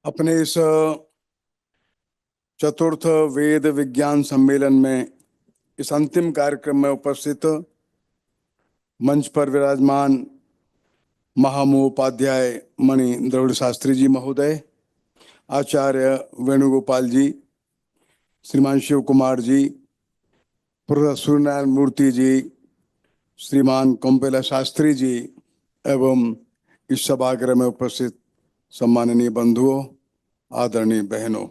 अपने इस चतुर्थ वेद विज्ञान सम्मेलन में इस अंतिम कार्यक्रम में उपस्थित मंच पर विराजमान महामहोपाध्याय मणि द्रविड़ शास्त्री जी महोदय, आचार्य वेणुगोपाल जी, श्रीमान शिव कुमार जी, प्रोफेसर सूर्यनारायण मूर्ति जी, श्रीमान कोम्पेला शास्त्री जी एवं इस सभागृह में उपस्थित सम्माननीय बंधुओं, आदरणीय बहनों,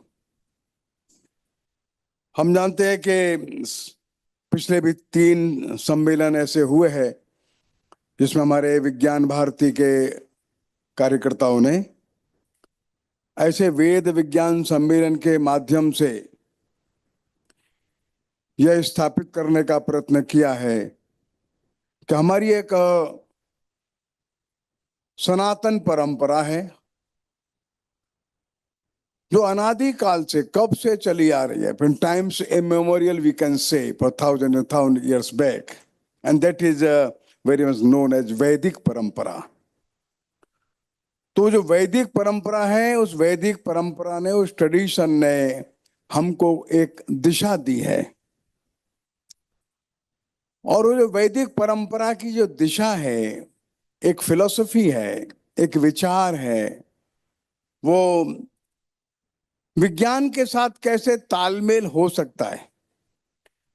हम जानते हैं कि पिछले भी 3 सम्मेलन ऐसे हुए हैं जिसमें हमारे विज्ञान भारती के कार्यकर्ताओं ने ऐसे वेद विज्ञान सम्मेलन के माध्यम से यह स्थापित करने का प्रयत्न किया है कि हमारी एक सनातन परंपरा है जो अनादिकाल से कब से चली आ रही है, from times immemorial we can say four thousand years back, and that is very much known as Vedic parampara. तो जो वैदिक परंपरा है, उस वैदिक परंपरा ने, उस ट्रेडिशन ने हमको एक दिशा दी है, और वो जो वैदिक परंपरा की जो दिशा है, एक फिलॉसफी है, एक विचार है, वो विज्ञान के साथ कैसे तालमेल हो सकता है।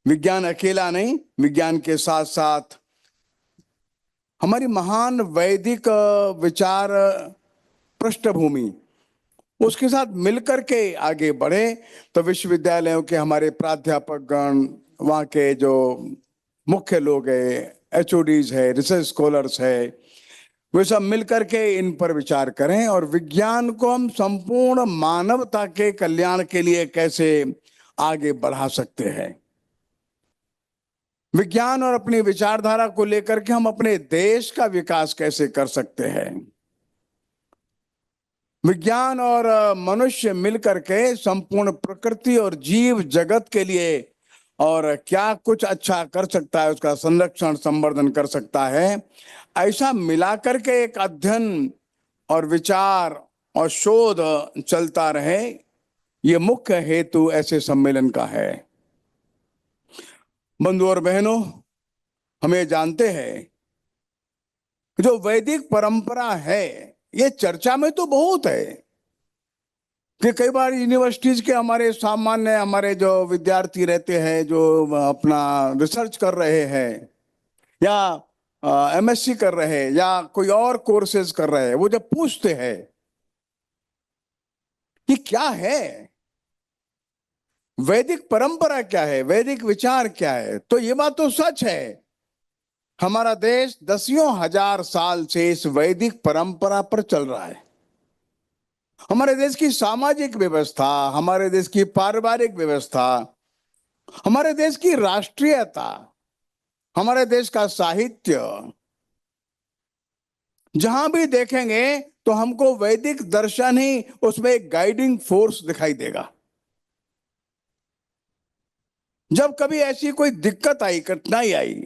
विज्ञान अकेला नहीं, विज्ञान के साथ साथ हमारी महान वैदिक विचार पृष्ठभूमि उसके साथ मिलकर के आगे बढ़े तो विश्वविद्यालयों के हमारे प्राध्यापक गण, वहाँ के जो मुख्य लोग हैं, एचओडीज है, रिसर्च स्कॉलर्स है, वे सब मिलकर के इन पर विचार करें और विज्ञान को हम संपूर्ण मानवता के कल्याण के लिए कैसे आगे बढ़ा सकते हैं। विज्ञान और अपनी विचारधारा को लेकर के हम अपने देश का विकास कैसे कर सकते हैं। विज्ञान और मनुष्य मिलकर के संपूर्ण प्रकृति और जीव जगत के लिए और क्या कुछ अच्छा कर सकता है, उसका संरक्षण संवर्धन कर सकता है, ऐसा मिलाकर के एक अध्ययन और विचार और शोध चलता रहे, ये मुख्य हेतु ऐसे सम्मेलन का है। बंधु और बहनों, हमें जानते हैं जो वैदिक परंपरा है, ये चर्चा में तो बहुत है कि कई बार यूनिवर्सिटीज के हमारे सामान्य हमारे जो विद्यार्थी रहते हैं, जो अपना रिसर्च कर रहे हैं या एमएससी कर रहे हैं या कोई और कोर्सेज कर रहे हैं, वो जब पूछते हैं कि क्या है वैदिक परंपरा, क्या है वैदिक विचार, क्या है, तो ये बात तो सच है। हमारा देश दसियों हजार साल से इस वैदिक परंपरा पर चल रहा है। हमारे देश की सामाजिक व्यवस्था, हमारे देश की पारिवारिक व्यवस्था, हमारे देश की राष्ट्रीयता, हमारे देश का साहित्य, जहां भी देखेंगे तो हमको वैदिक दर्शन ही उसमें एक गाइडिंग फोर्स दिखाई देगा। जब कभी ऐसी कोई दिक्कत आई, कठिनाई आई,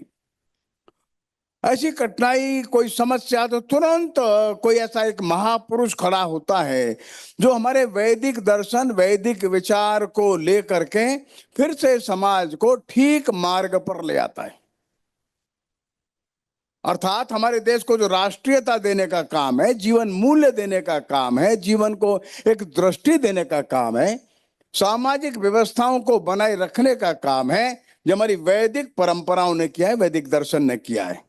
ऐसी कठिनाई कोई समस्या, तो तुरंत कोई ऐसा एक महापुरुष खड़ा होता है जो हमारे वैदिक दर्शन, वैदिक विचार को लेकर के फिर से समाज को ठीक मार्ग पर ले आता है। अर्थात हमारे देश को जो राष्ट्रीयता देने का काम है, जीवन मूल्य देने का काम है, जीवन को एक दृष्टि देने का काम है, सामाजिक व्यवस्थाओं को बनाए रखने का काम है, जो हमारी वैदिक परंपराओं ने किया है, वैदिक दर्शन ने किया है।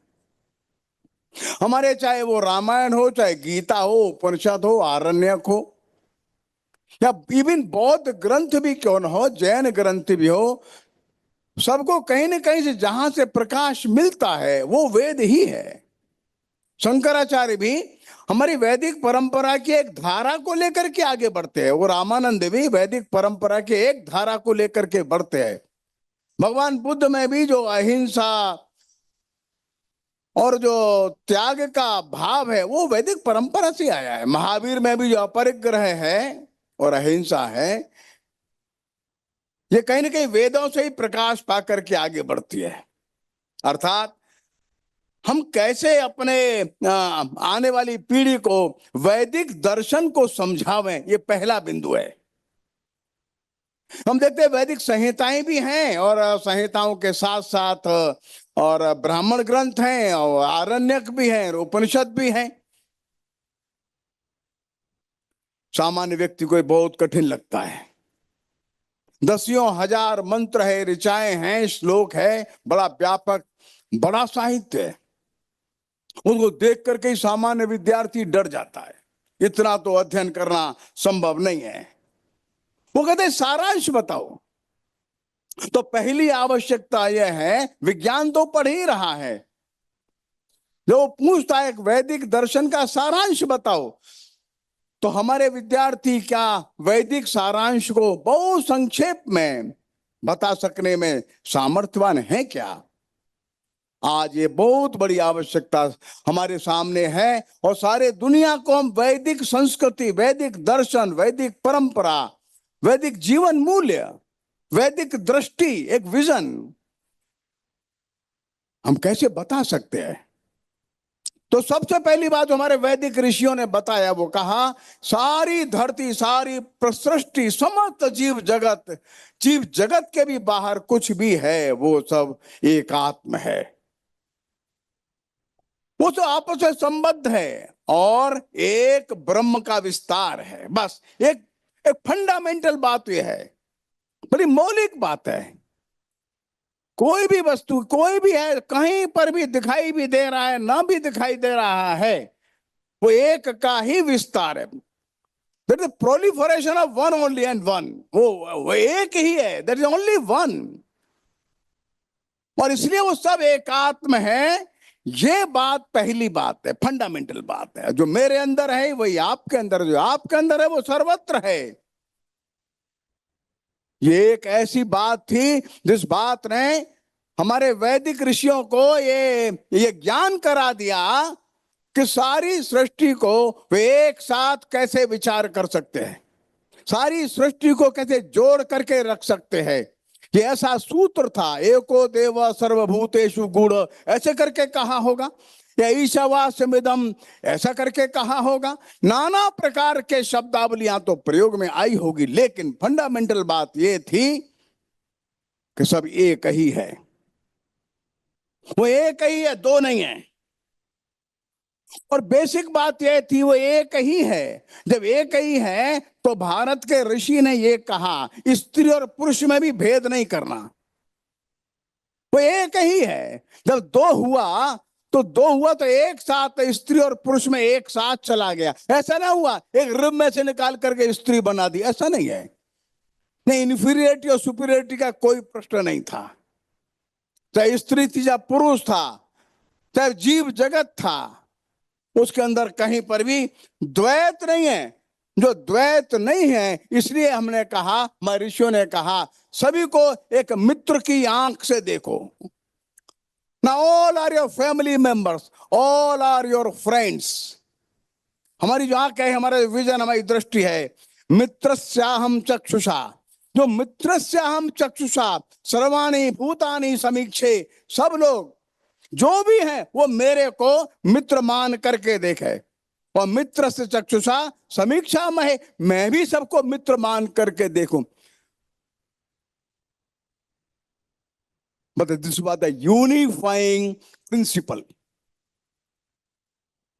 हमारे चाहे वो रामायण हो, चाहे गीता हो, उपनिषद हो, आरण्यक हो, या इवन बौद्ध ग्रंथ भी क्यों न हो, जैन ग्रंथ भी हो, सबको कहीं न कहीं से जहां से प्रकाश मिलता है वो वेद ही है। शंकराचार्य भी हमारी वैदिक परंपरा की एक धारा को लेकर के आगे बढ़ते हैं, वो रामानंद भी वैदिक परंपरा के एक धारा को लेकर के बढ़ते हैं। भगवान बुद्ध में भी जो अहिंसा और जो त्याग का भाव है वो वैदिक परंपरा से आया है। महावीर में भी जो अपरिग्रह है और अहिंसा है, ये कहीं ना कहीं वेदों से ही प्रकाश पाकर के आगे बढ़ती है। अर्थात हम कैसे अपने आने वाली पीढ़ी को वैदिक दर्शन को समझावें, ये पहला बिंदु है। हम देखते हैं वैदिक संहिताएं भी हैं और संहिताओं के साथ साथ और ब्राह्मण ग्रंथ हैं और आरण्यक भी हैं और उपनिषद भी हैं। सामान्य व्यक्ति को बहुत कठिन लगता है। दसियों हजार मंत्र है, ऋचाएं हैं, श्लोक है, बड़ा व्यापक, बड़ा साहित्य है। उसको देख करके ही सामान्य विद्यार्थी डर जाता है, इतना तो अध्ययन करना संभव नहीं है। वो कहते हैं सारांश बताओ। तो पहली आवश्यकता यह है, विज्ञान तो पढ़ ही रहा है, जो पूछता है एक वैदिक दर्शन का सारांश बताओ, तो हमारे विद्यार्थी क्या वैदिक सारांश को बहुत संक्षेप में बता सकने में सामर्थ्यवान है क्या? आज ये बहुत बड़ी आवश्यकता हमारे सामने है और सारे दुनिया को हम वैदिक संस्कृति, वैदिक दर्शन, वैदिक परंपरा, वैदिक जीवन मूल्य, वैदिक दृष्टि, एक विजन हम कैसे बता सकते हैं? तो सबसे पहली बात जो हमारे वैदिक ऋषियों ने बताया, वो कहा सारी धरती, सारी सृष्टि, समस्त जीव जगत के भी बाहर कुछ भी है, वो सब एक आत्म है, वो तो आपस में संबद्ध है और एक ब्रह्म का विस्तार है। बस एक एक फंडामेंटल बात यह है, बड़ी मौलिक बात है। कोई भी वस्तु, कोई भी है, कहीं पर भी दिखाई भी दे रहा है, ना भी दिखाई दे रहा है, वो एक का ही विस्तार है। That is proliferation of one only and one. वो एक ही है, दैट इज ओनली वन। और इसलिए वो सब एकात्म है। ये बात पहली बात है, फंडामेंटल बात है। जो मेरे अंदर है वही आपके अंदर, जो आपके अंदर है वो सर्वत्र है। ये एक ऐसी बात थी जिस बात ने हमारे वैदिक ऋषियों को ये ज्ञान करा दिया कि सारी सृष्टि को वे एक साथ कैसे विचार कर सकते हैं, सारी सृष्टि को कैसे जोड़ करके रख सकते हैं। ये ऐसा सूत्र था, एको देव सर्वभूतेषु गूढ़, ऐसे करके कहा होगा, या ईशावास्यमिदं ऐसा करके कहा होगा। नाना प्रकार के शब्दावलियां तो प्रयोग में आई होगी, लेकिन फंडामेंटल बात ये थी कि सब एक ही है। वो एक ही है, दो नहीं है। और बेसिक बात यह थी वो एक ही है। जब एक ही है तो भारत के ऋषि ने ये कहा स्त्री और पुरुष में भी भेद नहीं करना, वो एक ही है। जब दो हुआ तो एक साथ स्त्री और पुरुष में एक साथ चला गया। ऐसा ना हुआ एक रिब में से निकाल करके स्त्री बना दी, ऐसा नहीं है। नहीं, इन्फीरियरिटी और सुपीरियरिटी का कोई प्रश्न नहीं था। चाहे स्त्री थी, चाहे पुरुष था, चाहे जीव जगत था, उसके अंदर कहीं पर भी द्वैत नहीं है। जो द्वैत नहीं है, इसलिए हमने कहा, महर्षियों ने कहा, सभी को एक मित्र की आंख से देखो। Now all are your family members, all are your friends. हमारी जो आंख है, हमारा विजन, हमारी दृष्टि है, मित्रस्याहं चक्षुषा। जो मित्रस्याहं चक्षुषा सर्वाणि भूतानि समीक्षे, सब लोग जो भी है वो मेरे को मित्र मान करके देखे। और मित्र से चक्षुषा समीक्षा में, मैं भी सबको मित्र मान करके देखूं। But this was the unifying principle.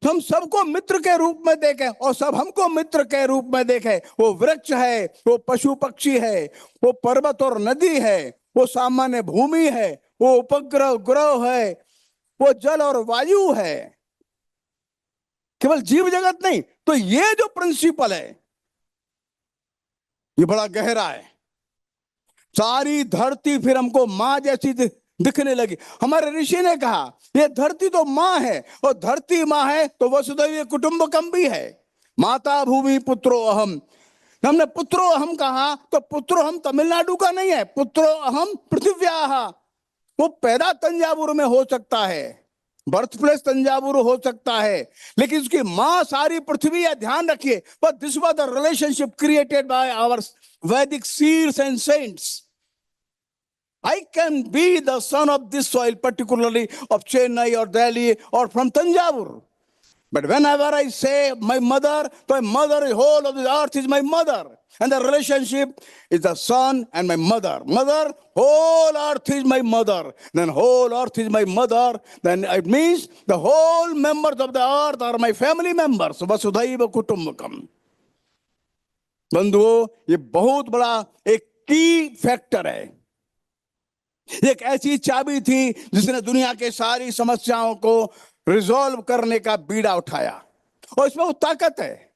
हम सबको मित्र के रूप में देखें और सब हमको मित्र के रूप में देखें। वो वृक्ष है, वो पशु पक्षी है, वो पर्वत और नदी है, वो सामान्य भूमि है, वो उपग्रह ग्रह है, वो जल और वायु है, केवल जीव जगत नहीं। तो ये जो प्रिंसिपल है ये बड़ा गहरा है। सारी धरती फिर हमको माँ जैसी दिखने लगी। हमारे ऋषि ने कहा ये धरती तो माँ है, और धरती माँ है तो वसुधैव कुटुंबकम भी है। माता भूमि पुत्रो अहम। हमने पुत्रो अहम कहा तो पुत्रो अहम तमिलनाडु का नहीं है, पुत्रो अहम पृथिव्याः। वो पैदा तंजावुर में हो सकता है, बर्थ प्लेस तंजावुर हो सकता है, लेकिन उसकी माँ सारी पृथ्वी है। ध्यान रखिए, but this was the relationship created by our Vedic seers and saints. I can be the son of this soil, particularly of Chennai or Delhi or from Tanjavur. But whenever I say my mother, my mother, the whole of the earth is my mother. And the relationship is the son and my mother. Mother, whole earth is my mother. Then whole earth is my mother. Then it means the whole members of the earth are my family members. Vasudhaiva Kutumbakam. बंधुओं, ये बहुत बड़ा एक की factor है। एक ऐसी चाबी थी जिसने दुनिया के सारी समस्याओं को रिजॉल्व करने का बीड़ा उठाया। और इसमें वो ताकत है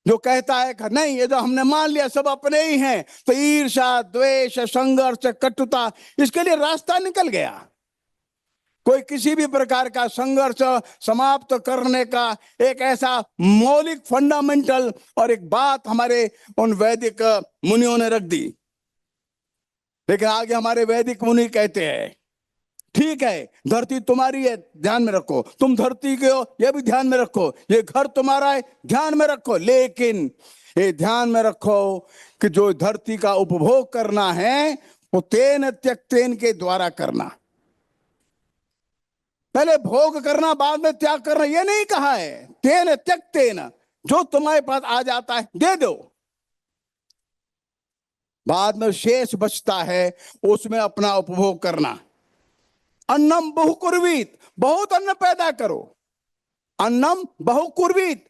जो कहता है कि नहीं, ये तो हमने मान लिया सब अपने ही हैं, तो ईर्ष्या, द्वेष, संघर्ष, कटुता, इसके लिए रास्ता निकल गया। कोई किसी भी प्रकार का संघर्ष समाप्त करने का एक ऐसा मौलिक फंडामेंटल और एक बात हमारे उन वैदिक मुनियों ने रख दी। लेकिन आगे हमारे वैदिक मुनि कहते हैं, ठीक है, धरती तुम्हारी है, ध्यान में रखो, तुम धरती के हो, यह भी ध्यान में रखो, ये घर तुम्हारा है, ध्यान में रखो, लेकिन ये ध्यान में रखो कि जो धरती का उपभोग करना है वो तेन त्यक्तेन के द्वारा करना। पहले भोग करना, बाद में त्याग करना, ये नहीं कहा है। तेन त्यक्तेन, जो तुम्हारे पास आ जाता है दे दो, बाद में शेष बचता है उसमें अपना उपभोग करना। अन्नम बहुकुर्वीत, बहुत अन्न पैदा करो। अन्नम बहुकुर्वीत,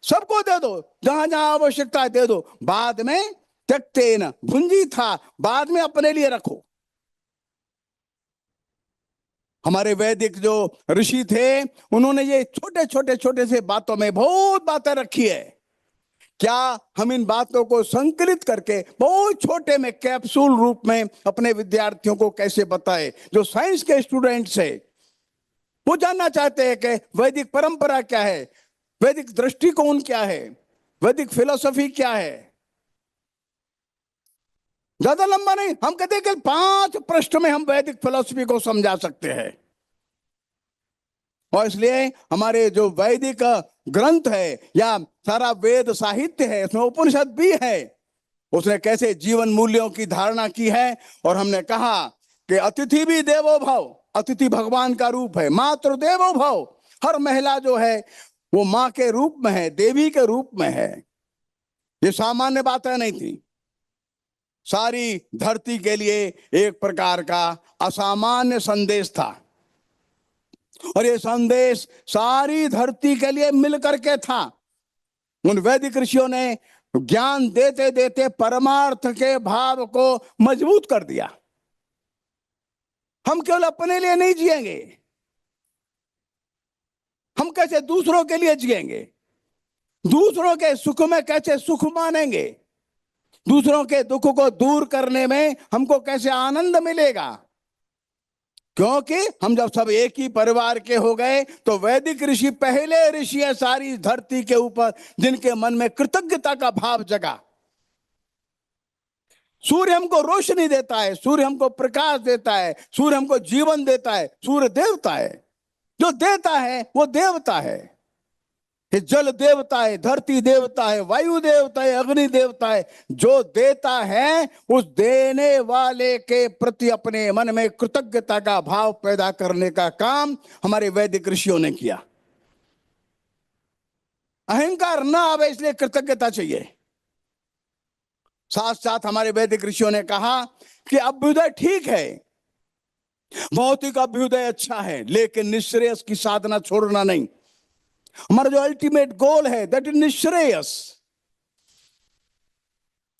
सबको दे दो, जहां जहां आवश्यकता है दे दो, बाद में त्यक्तेन, भुंजी था, बाद में अपने लिए रखो। हमारे वैदिक जो ऋषि थे उन्होंने ये छोटे छोटे छोटे से बातों में बहुत बातें रखी है। क्या हम इन बातों को संकलित करके बहुत छोटे में कैप्सूल रूप में अपने विद्यार्थियों को कैसे बताएं? जो साइंस के स्टूडेंट्स है वो जानना चाहते हैं कि वैदिक परंपरा क्या है, वैदिक दृष्टिकोण क्या है, वैदिक फिलॉसफी क्या है। ज्यादा लंबा नहीं, हम कहते हैं कि 5 पृष्ठ में हम वैदिक फिलॉसफी को समझा सकते हैं। और इसलिए हमारे जो वैदिक ग्रंथ है या सारा वेद साहित्य है, उसमें उपनिषद भी है, उसने कैसे जीवन मूल्यों की धारणा की है। और हमने कहा कि अतिथि भी देवो भव, अतिथि भगवान का रूप है, मातृ देवो भव, हर महिला जो है वो मां के रूप में है, देवी के रूप में है। ये सामान्य बातें नहीं थी, सारी धरती के लिए एक प्रकार का असामान्य संदेश था। और ये संदेश सारी धरती के लिए मिलकर के था। उन वैदिक ऋषियों ने ज्ञान देते देते परमार्थ के भाव को मजबूत कर दिया। हम केवल अपने लिए नहीं जिएंगे, हम कैसे दूसरों के लिए जिएंगे, दूसरों के सुख में कैसे सुख मानेंगे, दूसरों के दुख को दूर करने में हमको कैसे आनंद मिलेगा। क्योंकि हम जब सब एक ही परिवार के हो गए तो वैदिक ऋषि पहले ऋषि है सारी धरती के ऊपर जिनके मन में कृतज्ञता का भाव जगा। सूर्य हमको रोशनी देता है, सूर्य हमको प्रकाश देता है, सूर्य हमको जीवन देता है, सूर्य देवता है, जो देता है वो देवता है। ये जल देवता है, धरती देवता है, वायु देवता है, अग्नि देवता है। जो देता है उस देने वाले के प्रति अपने मन में कृतज्ञता का भाव पैदा करने का काम हमारे वैदिक ऋषियों ने किया। अहंकार ना आवे इसलिए कृतज्ञता चाहिए। साथ साथ हमारे वैदिक ऋषियों ने कहा कि अभ्युदय ठीक है, भौतिक अभ्युदय अच्छा है, लेकिन निःश्रेयस की साधना छोड़ना नहीं। हमारा जो अल्टीमेट गोल है दैट इज निःश्रेयस।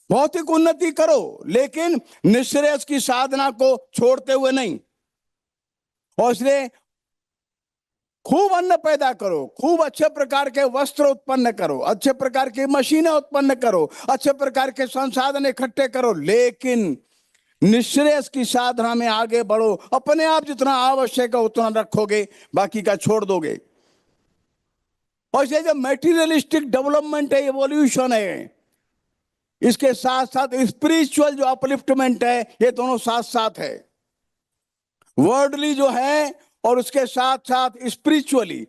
भौतिक उन्नति करो लेकिन निःश्रेयस की साधना को छोड़ते हुए नहीं। और इसलिए खूब अन्न पैदा करो, खूब अच्छे प्रकार के वस्त्र उत्पन्न करो, अच्छे प्रकार की मशीनें उत्पन्न करो, अच्छे प्रकार के संसाधन इकट्ठे करो, लेकिन निःश्रेयस की साधना में आगे बढ़ो। अपने आप जितना आवश्यक है उतना रखोगे, बाकी का छोड़ दोगे। और ये जो मेटीरियलिस्टिक डेवलपमेंट है, एवोल्यूशन है, इसके साथ साथ स्पिरिचुअल जो अपलिफ्टमेंट है, ये दोनों साथ साथ है। वर्ल्डली जो है और उसके साथ साथ स्पिरिचुअली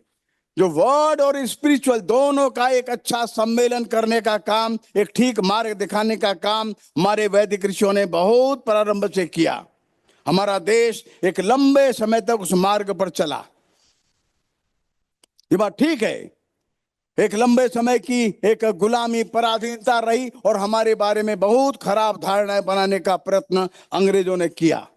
जो वर्ड और स्पिरिचुअल दोनों का एक अच्छा सम्मेलन करने का काम, एक ठीक मार्ग दिखाने का काम हमारे वैदिक ऋषियों ने बहुत प्रारंभ से किया। हमारा देश एक लंबे समय तक उस मार्ग पर चला। ये बात ठीक है, एक लंबे समय की एक गुलामी पराधीनता रही और हमारे बारे में बहुत खराब धारणाएं बनाने का प्रयत्न अंग्रेजों ने किया।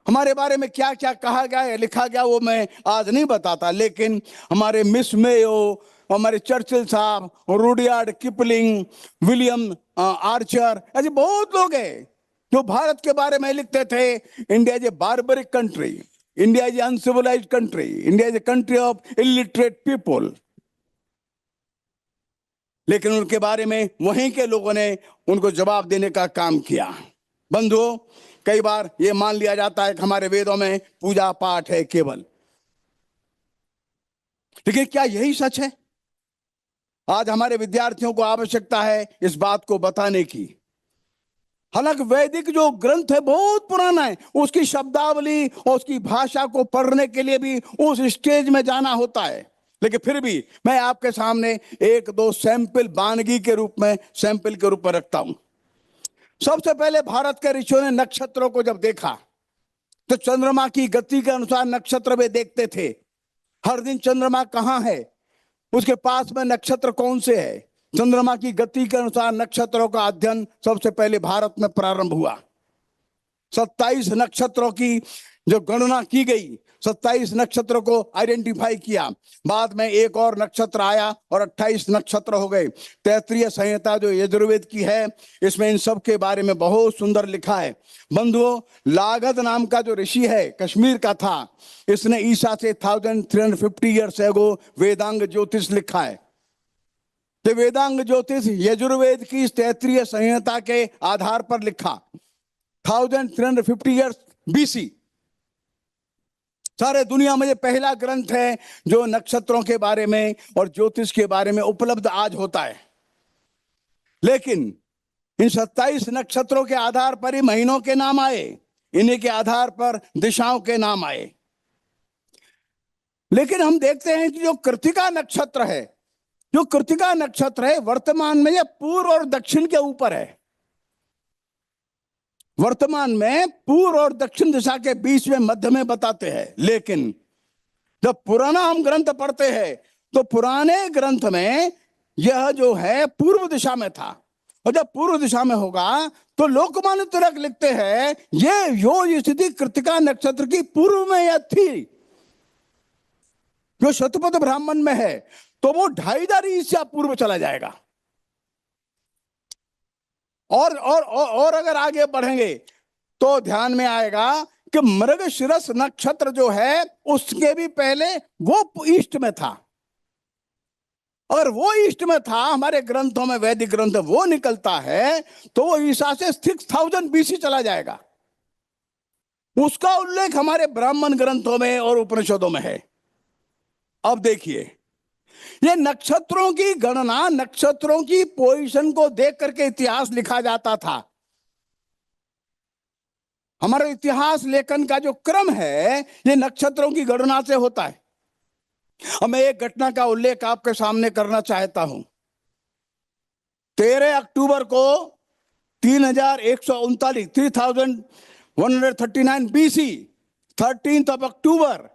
हमारे बारे में क्या क्या कहा गया है, लिखा गया, वो मैं आज नहीं बताता, लेकिन हमारे मिस मेयो, हमारे चर्चिल साहब, रुडयार्ड किपलिंग, विलियम आर्चर, ऐसे बहुत लोग हैं जो भारत के बारे में लिखते थे। India is a barbaric country, India is uncivilised country, India is a country of illiterate people. लेकिन उनके बारे में वहीं के लोगों ने उनको जवाब देने का काम किया। बंधुओं, कई बार यह मान लिया जाता है कि हमारे वेदों में पूजा पाठ है केवल, लेकिन क्या यही सच है? आज हमारे विद्यार्थियों को आवश्यकता है इस बात को बताने की। हालांकि वैदिक जो ग्रंथ है बहुत पुराना है, उसकी शब्दावली और उसकी भाषा को पढ़ने के लिए भी उस स्टेज में जाना होता है, लेकिन फिर भी मैं आपके सामने एक दो सैंपल वानगी के रूप में, सैंपल के रूप में रखता हूं। सबसे पहले भारत के ऋषियों ने नक्षत्रों को जब देखा तो चंद्रमा की गति के अनुसार नक्षत्र वे देखते थे। हर दिन चंद्रमा कहां है, उसके पास में नक्षत्र कौन से है, चंद्रमा की गति के अनुसार नक्षत्रों का अध्ययन सबसे पहले भारत में प्रारंभ हुआ। 27 नक्षत्रों की जो गणना की गई, 27 नक्षत्रों को आइडेंटिफाई किया। बाद में एक और नक्षत्र आया और 28 नक्षत्र हो गए। तैत्तिरीय संहिता जो यजुर्वेद की है, इसमें इन सब के बारे में बहुत सुंदर लिखा है। बंधुओं, लागध नाम का जो ऋषि है, कश्मीर का था, इसने ईसा से 1350 ईयर्स एगो वेदांग ज्योतिष लिखा है। तो वेदांग ज्योतिष यजुर्वेद की तैत्तिरीय संहिता के आधार पर लिखा, 1350 ईयर्स बीसी। सारे दुनिया में ये पहला ग्रंथ है जो नक्षत्रों के बारे में और ज्योतिष के बारे में उपलब्ध आज होता है। लेकिन इन 27 नक्षत्रों के आधार पर ही महीनों के नाम आए, इन्हीं के आधार पर दिशाओं के नाम आए। लेकिन हम देखते हैं कि जो कृत्तिका नक्षत्र है, जो कृत्तिका नक्षत्र है, वर्तमान में यह पूर्व और दक्षिण के ऊपर है। वर्तमान में पूर्व और दक्षिण दिशा के बीच में मध्य में बताते हैं। लेकिन जब पुराना हम ग्रंथ पढ़ते हैं तो पुराने ग्रंथ में यह जो है पूर्व दिशा में था, और जब पूर्व दिशा में होगा तो लोकमान्य तिलक लिखते हैं ये यो स्थिति कृत्तिका नक्षत्र की पूर्व में यह थी। जो शतपथ ब्राह्मण में है तो वो 2500 ईसा पूर्व चला जाएगा। और अगर आगे बढ़ेंगे तो ध्यान में आएगा कि मृगशिरस नक्षत्र जो है उसके भी पहले वो ईस्ट में था। अगर वो ईस्ट में था, हमारे ग्रंथों में, वैदिक ग्रंथ वो निकलता है, तो वो ईसा से 6000 बीसी चला जाएगा। उसका उल्लेख हमारे ब्राह्मण ग्रंथों में और उपनिषदों में है। अब देखिए, ये नक्षत्रों की गणना, नक्षत्रों की पोजीशन को देख करके इतिहास लिखा जाता था। हमारे इतिहास लेखन का जो क्रम है ये नक्षत्रों की गणना से होता है। अब मैं एक घटना का उल्लेख आपके सामने करना चाहता हूं। 13 अक्टूबर को 3139 बीसी, 13 अक्टूबर,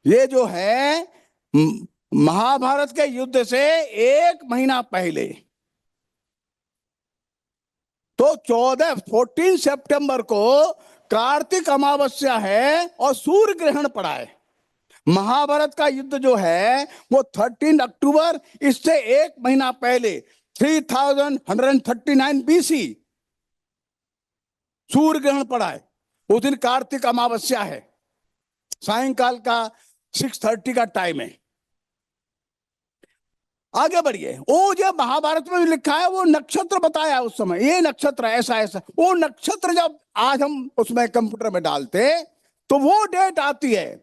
ये जो है महाभारत के युद्ध से 1 महीना पहले, तो 14 सितंबर को कार्तिक अमावस्या है और सूर्य ग्रहण पड़ा है। महाभारत का युद्ध जो है वो 13 अक्टूबर, इससे 1 महीना पहले 3139 बीसी सूर्य ग्रहण पड़ा है। उस दिन कार्तिक अमावस्या है, सायंकाल का 6:30 का टाइम है। आगे बढ़िए, वो जो महाभारत में भी लिखा है वो नक्षत्र बताया उस समय, ये नक्षत्र ऐसा ऐसा। वो नक्षत्र जब आज हम उसमें कंप्यूटर में डालते तो वो डेट आती है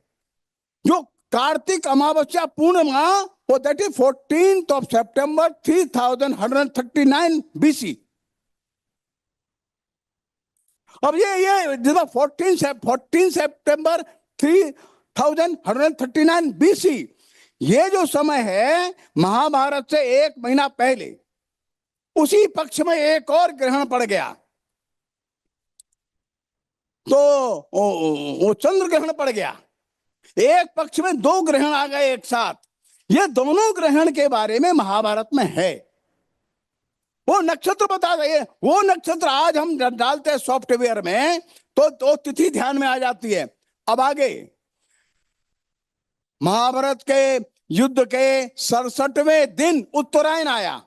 जो कार्तिक अमावस्या पूर्णिमा, वो दैट इज 14 सितंबर 3139 बीसी। अब ये 14 सितंबर 3139 BC, ये जो समय है महाभारत से 1 महीना पहले, उसी पक्ष में एक और ग्रहण पड़ गया। तो वो चंद्र ग्रहण पड़ गया। एक पक्ष में 2 ग्रहण आ गए एक साथ। ये दोनों ग्रहण के बारे में महाभारत में है। वो नक्षत्र बता रहे, वो नक्षत्र आज हम डालते हैं सॉफ्टवेयर में तो तिथि ध्यान में आ जाती है। अब आगे महाभारत के युद्ध के 67वें दिन उत्तरायण आया।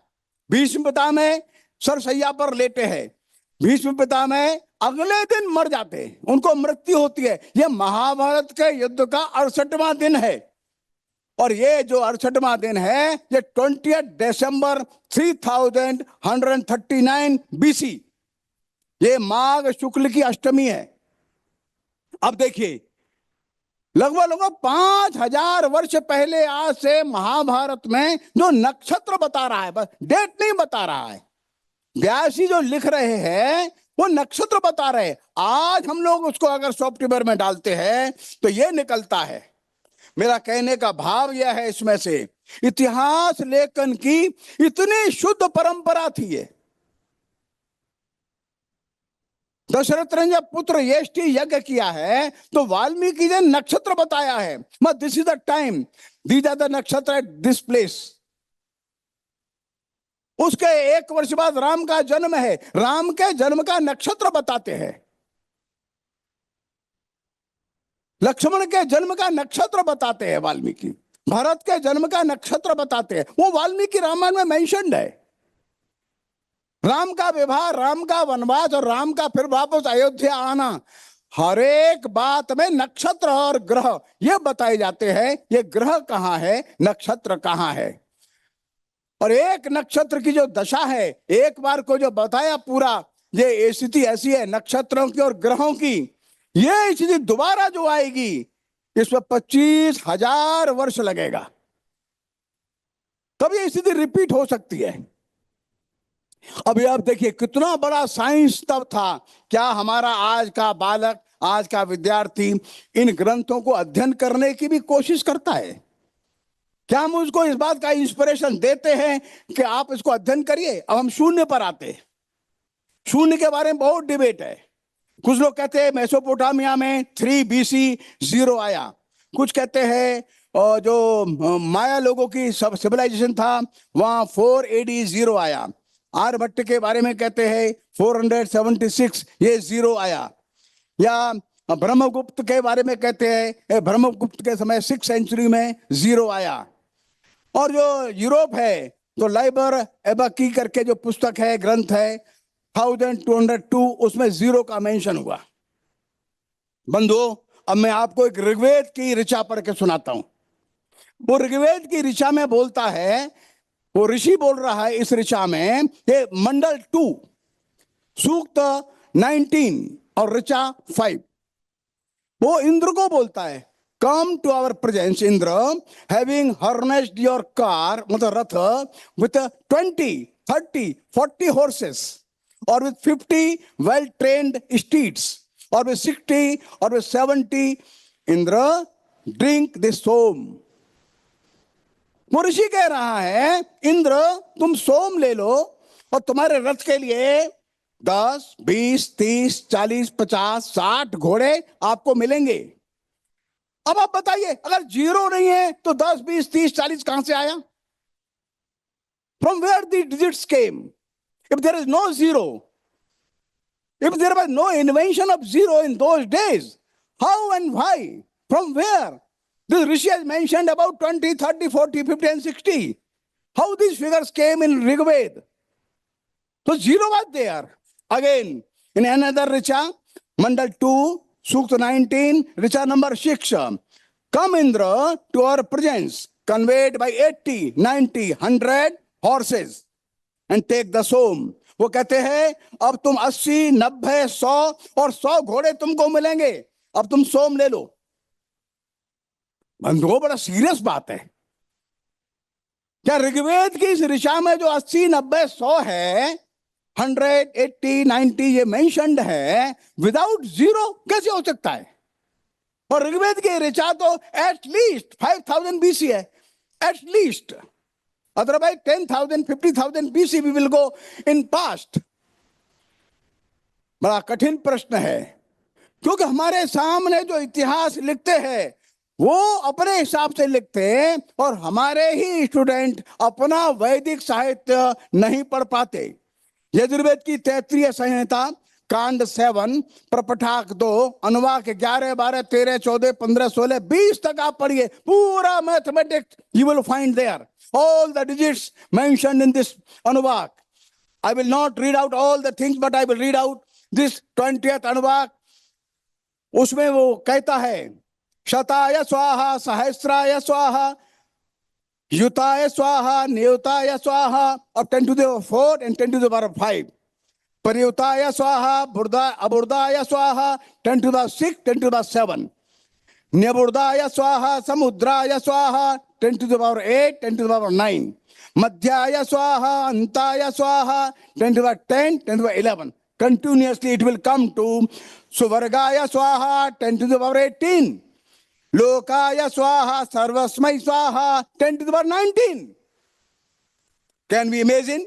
भीष्म पितामह सरसैया पर लेटे हैं। भीष्म पितामह अगले दिन मर जाते हैं, उनको मृत्यु होती है। यह महाभारत के युद्ध का 68वां दिन है। और ये जो 68वां दिन है, ये 20 दिसंबर 3139 BC, ये माघ शुक्ल की अष्टमी है। अब देखिए, लगभग 5000 वर्ष पहले आज से महाभारत में जो नक्षत्र बता रहा है, बस डेट नहीं बता रहा है। व्यासी जो लिख रहे हैं वो नक्षत्र बता रहे हैं। आज हम लोग उसको अगर सॉफ्टवेयर में डालते हैं तो ये निकलता है। मेरा कहने का भाव यह है, इसमें से इतिहास लेखन की इतनी शुद्ध परंपरा थी। ये दशरथ ने जब पुत्र यष्टि यज्ञ किया है तो वाल्मीकि ने नक्षत्र बताया है, मत this is the time, these are the nakshatra at this place. उसके 1 वर्ष बाद राम का जन्म है, राम के जन्म का नक्षत्र बताते हैं। लक्ष्मण के जन्म का नक्षत्र बताते हैं वाल्मीकि, भरत के जन्म का नक्षत्र बताते हैं, वो वाल्मीकि रामायण में मेंशन्ड है। राम का विवाह, राम का वनवास और राम का फिर वापस अयोध्या आना, हर एक बात में नक्षत्र और ग्रह ये बताए जाते हैं। ये ग्रह कहाँ है, नक्षत्र कहाँ है। और एक नक्षत्र की जो दशा है, एक बार को जो बताया पूरा, ये स्थिति ऐसी है नक्षत्रों की और ग्रहों की, ये स्थिति दोबारा जो आएगी इसमें 25,000 वर्ष लगेगा, तब ये स्थिति रिपीट हो सकती है। अभी आप देखिए कितना बड़ा साइंस तब था। क्या हमारा आज का बालक, आज का विद्यार्थी इन ग्रंथों को अध्ययन करने की भी कोशिश करता है? क्या हम उसको इस बात का इंस्पिरेशन देते हैं कि आप इसको अध्ययन करिए? अब हम शून्य पर आते हैं। शून्य के बारे में बहुत डिबेट है। कुछ लोग कहते हैं मेसोपोटामिया में 3 BC 0 आया। कुछ कहते हैं जो माया लोगों की सब सिविलाइजेशन था वहां 4 AD 0 आया। आर्यभट्ट के बारे में कहते हैं 476 ये 0 आया। या ब्रह्मगुप्त के बारे में कहते हैं ब्रह्मगुप्त के समय 6th सेंचुरी में 0 आया। और जो यूरोप है तो लाइबर एबाकी करके जो पुस्तक है, ग्रंथ है 1202, उसमें 0 का मेंशन हुआ। बंधुओं, अब मैं आपको एक ऋग्वेद की ऋचा पढ़ के सुनाता हूं। वो ऋग्वेद की ऋचा में बोलता है, वो ऋषि बोल रहा है इस ऋचा में, ये मंडल 2 सूक्त 19 और ऋचा 5, वो इंद्र को बोलता है, come to our presence Indra, having harnessed your car, मतलब रथ, with 20, 30, 40 horses, or with 50 well trained steeds, or with 60, or with 70, Indra drink this सोम। वो ऋषि कह रहा है, इंद्र तुम सोम ले लो और तुम्हारे रथ के लिए 10, 20, 30, 40, 50, 60 घोड़े आपको मिलेंगे। अब आप बताइए, अगर 0 नहीं है तो 10, 20, 30, 40 कहां से आया? From where the digits came? If there is no 0, if there was no invention of 0 in those days, how and why? From where? This Rishi has mentioned about 20, 30, 40, 50 and 60. How these figures came in Rigved? So 0 was there. Again, in another Richa, Mandal 2, Sukta 19, Richa number 6. Come Indra to our presence, conveyed by 80, 90, 100 horses, and take the Som. वो कहते हैं अब तुम 80, 90, 100 और 100 घोड़े तुमको मिलेंगे, अब तुम सोम ले लो। बंधुओं, बड़ा सीरियस बात है। क्या ऋग्वेद की इस ऋचा में जो 80, 90, 100 है, 100, 80, 90 ये मेंशन्ड है, विदाउट 0 कैसे हो सकता है? और ऋग्वेद की ऋचा तो एट लीस्ट 5000 BC है, at least, otherwise 10,000 50,000 BC we will go in past. बड़ा कठिन प्रश्न है, क्योंकि हमारे सामने जो इतिहास लिखते हैं वो अपने हिसाब से लिखते हैं, और हमारे ही स्टूडेंट अपना वैदिक साहित्य नहीं पढ़ पाते। यजुर्वेद की 33 संहिता, कांड 7, प्रपठाक 2, अनुवाक 11, 12, 13, 14, 15, 16, 20 तक आप पढ़िए, पूरा mathematics you will find there, all the digits mentioned in this anuvaka. I will not read out all the things, but I will read out this 20th अनुवाक। उसमें वो कहता है, शताय स्वाहा, सहस्राय स्वाहा, युताय स्वाहा, नियुताय स्वाहा, और 10 to the 4 and 10 to the power 5, परियुताय स्वाहा, अबुर्दाय स्वाहा, 10 to the 6, 10 to the 7, न्यबुर्दाय स्वाहा, समुद्राय स्वाहा, 10 to the power 8, 10 to the power 9, मध्याय स्वाहा, अंताय स्वाहा, 10 to the 10, 10 to the 11. Continuously it will come to सुवर्गाय स्वाहा, 10 to the power 18, लोकाय स्वाहा, सर्वस्मै स्वाहा, 10 to the power 19. Can we imagine?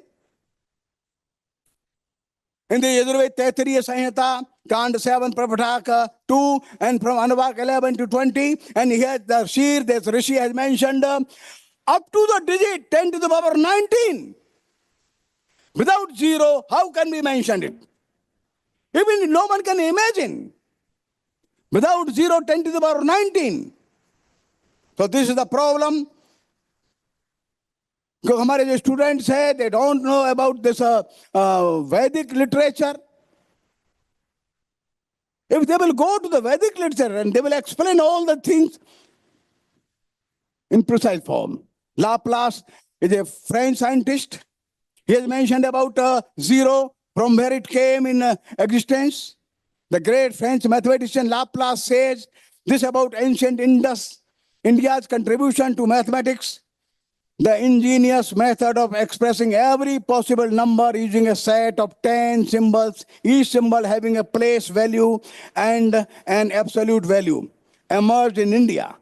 In the Yajurveda 33 Sanhita, Kand 7, Prapataka 2, and from Anuvak 11 to 20, and here the Shir, this Rishi has mentioned up to the digit 10 to the power 19. Without zero, how can we mention it? Even no one can imagine. Without zero, 10 to the power 19. So this is the problem. क्योंकि हमारे जो students हैं, they don't know about this Vedic literature. If they will go to the Vedic literature and they will explain all the things in precise form. Laplace is a French scientist. He has mentioned about zero, from where it came in existence. The great French mathematician Laplace says this about ancient Indus, India's contribution to mathematics: the ingenious method of expressing every possible number using a set of 10 symbols, each symbol having a place value and an absolute value, emerged in India.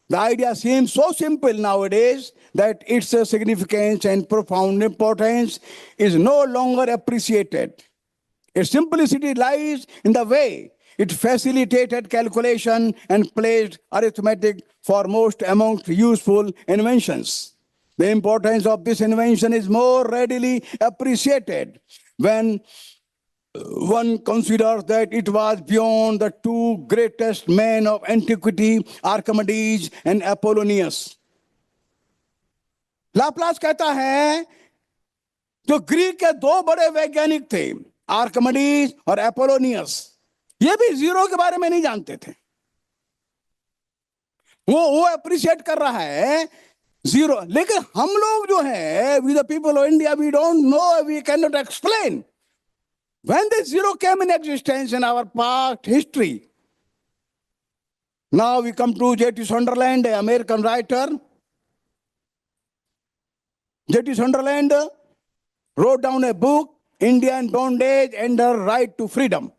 The idea seems so simple nowadays that its significance and profound importance is no longer appreciated. Its simplicity lies in the way it facilitated calculation and placed arithmetic foremost amongst useful inventions. The importance of this invention is more readily appreciated when one considers that it was beyond the two greatest men of antiquity, Archimedes and Apollonius. Laplace कहता है, जो Greek के दो बड़े वैज्ञानिक थे, Archimedes और एपोलोनियस, ये भी जीरो के बारे में नहीं जानते थे। वो अप्रिशिएट कर रहा है जीरो, लेकिन हम लोग जो है, we the people of India, we don't know, we can not explain when the zero came in existence in our past history. Now we come to J.T. Sunderland, an American writer. J.T. Sunderland wrote down a book, India in Bondage and the Right to Freedom.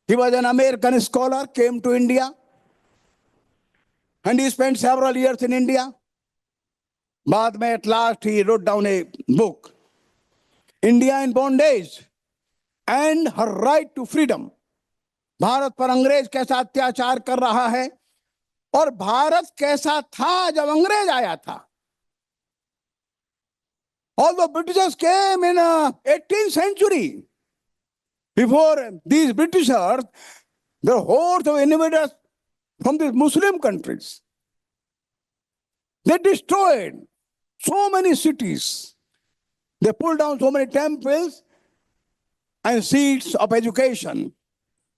He was an American scholar, came to India, and he spent several years in India. बाद में at last he wrote down a book, India in Bondage and her right to freedom. Bharat पर अंग्रेज कैसा अत्याचार कर रहा है और भारत कैसा था जब अंग्रेज आया था. Although Britishers came in 18th century, before these Britishers, the hordes of invaders from the Muslim countries, they destroyed so many cities. They pulled down so many temples and seats of education.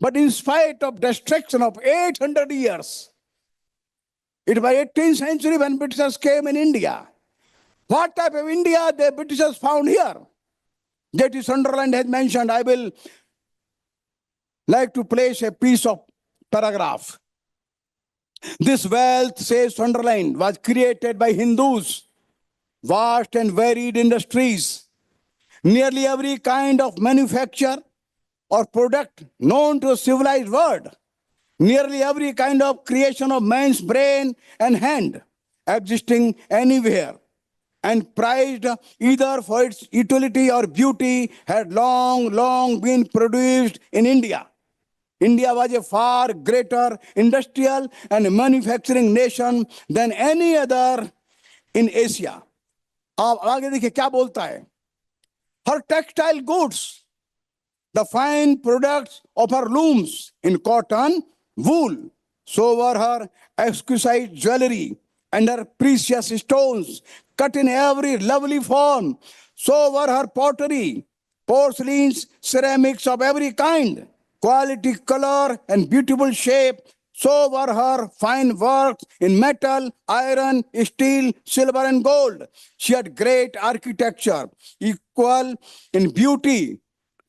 But in spite of destruction of 800 years, it was 18th century when Britishers came in India. What type of India the Britishers found here? J.T. Sunderland has mentioned. I will like to place a piece of paragraph. This wealth, says Sunderland, was created by Hindus, vast and varied industries. Nearly every kind of manufacture or product known to a civilized world nearly every kind of creation of man's brain and hand existing anywhere and prized either for its utility or beauty had long been produced in India. India was a far greater industrial and manufacturing nation than any other in Asia. अब आगे देखिए क्या बोलता है. Her textile goods, the fine products of her looms in cotton, wool, so were her exquisite jewelry and her precious stones cut in every lovely form, so were her pottery, porcelains, ceramics of every kind, quality, color, and beautiful shape. So were her fine works in metal, iron, steel, silver, and gold. She had great architecture, equal in beauty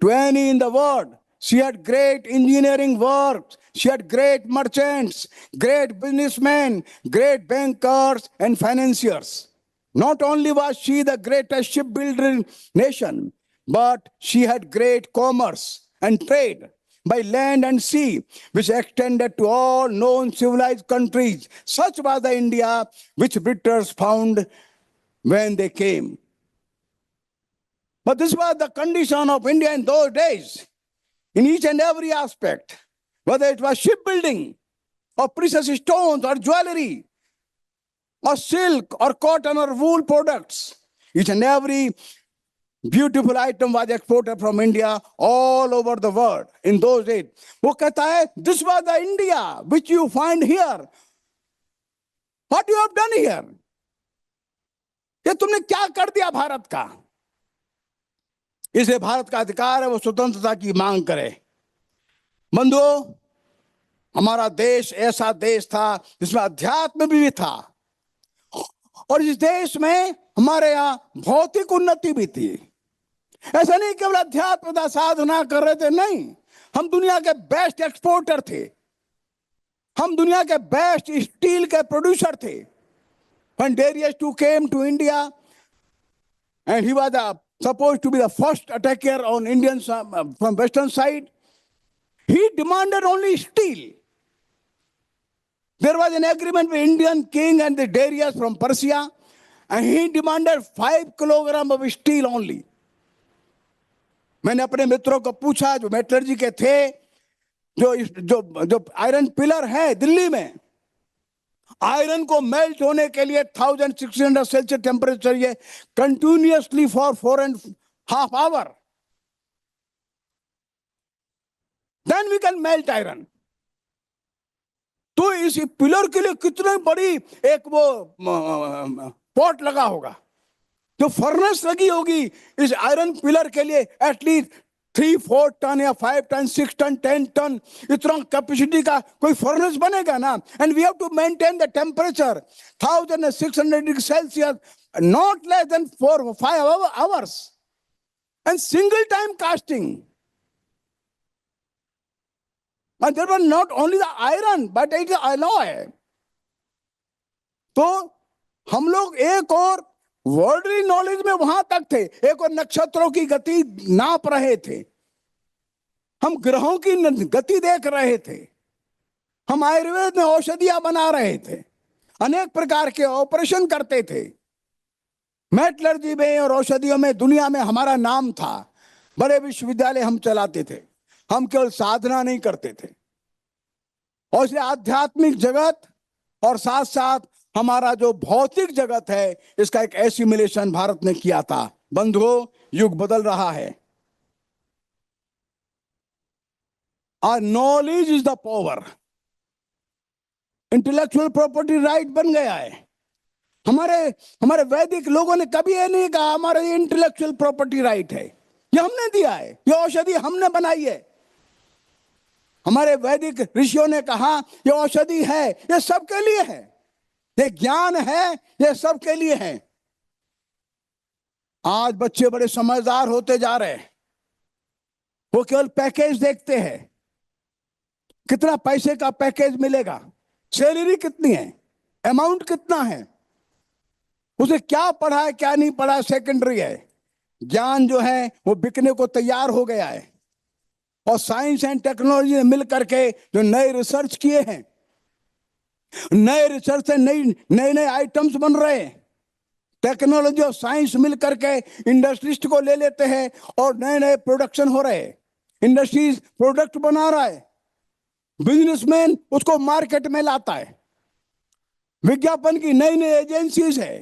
to any in the world. She had great engineering works. She had great merchants, great businessmen, great bankers, and financiers. Not only was she the greatest shipbuilding nation, but she had great commerce and trade by land and sea, which extended to all known civilized countries. Such was the India which Britons found when they came. But this was the condition of India in those days, in each and every aspect, whether it was shipbuilding, or precious stones, or jewelry, or silk, or cotton, or wool products. Each and every beautiful item was exported from India all over the world in those days. वो कहता है, this was the India which you find here. What you have done here? ये तुमने क्या कर दिया भारत का? इसे भारत का अधिकार है वो स्वतंत्रता की मांग करे. बंधुओं, हमारा देश ऐसा देश था जिसमें अध्यात्म भी था, और इस देश में हमारे यहाँ भौतिक उन्नति भी थी. ऐसा नहीं केवल अध्यात्म का साधना कर रहे थे, नहीं, हम दुनिया के बेस्ट एक्सपोर्टर थे, हम दुनिया के बेस्ट स्टील के प्रोड्यूसर थे. When Darius II came to India, and he was supposed to be the first attacker on Indians from western side, he demanded only steel. There was an agreement with Indian king and the Darius from Persia, and he demanded 5 kilograms of steel only. मैंने अपने मित्रों को पूछा जो metallurgy के थे, जो iron pillar है दिल्ली में, आयरन को मेल्ट होने के लिए 1600 सेल्सियस टेम्परेचर चाहिए continuously for 4.5 hours. Then we can melt iron. तो इस पिलर के लिए कितनी बड़ी एक वो पॉट लगा होगा, जो फर्नेस लगी होगी इस आयरन पिलर के लिए, एटलीस्ट 3-4 टन या 5 टन 6 टन 10 टन इतना कैपेसिटी का कोई फर्नेस बनेगा ना. And we have to maintain the temperature 1600 degree Celsius not less than 4-5 hours and single time casting. And there was not only the iron, but it is alloy. तो हम लोग एक और वर्ल्डली नॉलेज में वहां तक थे, एक और नक्षत्रों की गति नाप रहे थे, हम ग्रहों की गति देख रहे थे, हम आयुर्वेद में औषधियां बना रहे थे, अनेक प्रकार के ऑपरेशन करते थे. मेटलर्जी में और औषधियों में दुनिया में हमारा नाम था. बड़े विश्वविद्यालय हम चलाते थे, हम केवल साधना नहीं करते थे. और इसलिए आध्यात्मिक जगत और साथ साथ हमारा जो भौतिक जगत है, इसका एक एसिमिलेशन भारत ने किया था. बंधुओं, युग बदल रहा है. Our knowledge is the power. Intellectual property right बन गया है. हमारे वैदिक लोगों ने कभी ये नहीं कहा हमारा ये इंटेलेक्चुअल प्रॉपर्टी राइट है, ये हमने दिया है, ये औषधि हमने बनाई है. हमारे वैदिक ऋषियों ने कहा ये औषधि है, ये सबके लिए है, ये ज्ञान है, ये सबके लिए है. आज बच्चे बड़े समझदार होते जा रहे हैं, वो केवल पैकेज देखते हैं, कितना पैसे का पैकेज मिलेगा, सैलरी कितनी है, अमाउंट कितना है, उसे क्या पढ़ा है क्या नहीं पढ़ा सेकेंडरी है. ज्ञान जो है वो बिकने को तैयार हो गया है. और साइंस एंड टेक्नोलॉजी ने मिल करके जो नए रिसर्च किए हैं, नए रिसर्च से नई नए नए आइटम्स बन रहे हैं। टेक्नोलॉजी और साइंस मिल करके इंडस्ट्रिस्ट को ले लेते हैं और नए नए प्रोडक्शन हो रहे हैं। इंडस्ट्रीज प्रोडक्ट बना रहा है, बिजनेसमैन उसको मार्केट में लाता है, विज्ञापन की नई नई एजेंसीज है,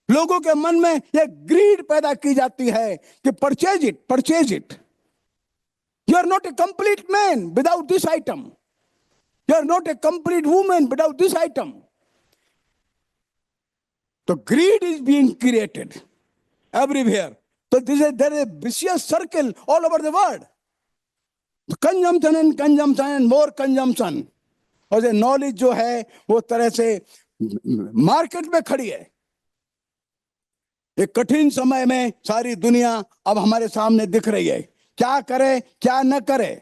लोगों के मन में ये ग्रीड पैदा की जाती है कि purchase it, purchase it. You are not a complete man without this item, you are not a complete women without this item. तो greed is being created everywhere. So there is a vicious circle all over the world. Consumption and consumption and more consumption. और ये knowledge जो है वो तरह से market में खड़ी है। एक कठिन समय में सारी दुनिया अब हमारे सामने दिख रही है, क्या करे क्या न करे।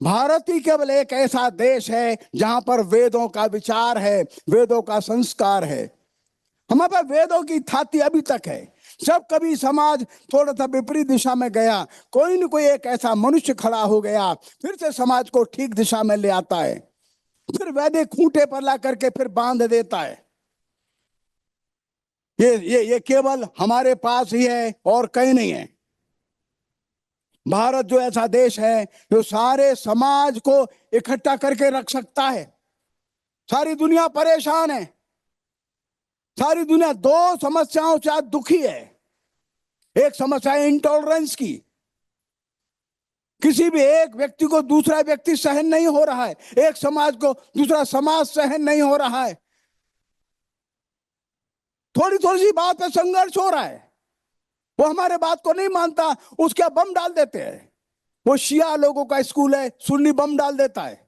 भारत ही केवल एक ऐसा देश है जहां पर वेदों का विचार है, वेदों का संस्कार है। हमारे पास वेदों की थाती अभी तक है। जब कभी समाज थोड़ा सा विपरीत दिशा में गया, कोई न कोई एक ऐसा मनुष्य खड़ा हो गया, फिर से समाज को ठीक दिशा में ले आता है, फिर वैदिक खूंटे पर ला करके फिर बांध देता है। ये केवल हमारे पास ही है और कहीं नहीं है। भारत जो ऐसा देश है जो सारे समाज को इकट्ठा करके रख सकता है। सारी दुनिया परेशान है, सारी दुनिया दो समस्याओं से आज दुखी है। एक समस्या है इंटॉलरेंस की, किसी भी एक व्यक्ति को दूसरा व्यक्ति सहन नहीं हो रहा है, एक समाज को दूसरा समाज सहन नहीं हो रहा है। थोड़ी थोड़ी सी बात पे संघर्ष हो रहा है, वो हमारे बात को नहीं मानता, उसके बम डाल देते हैं। वो शिया लोगों का स्कूल है, सुन्नी बम डाल देता है।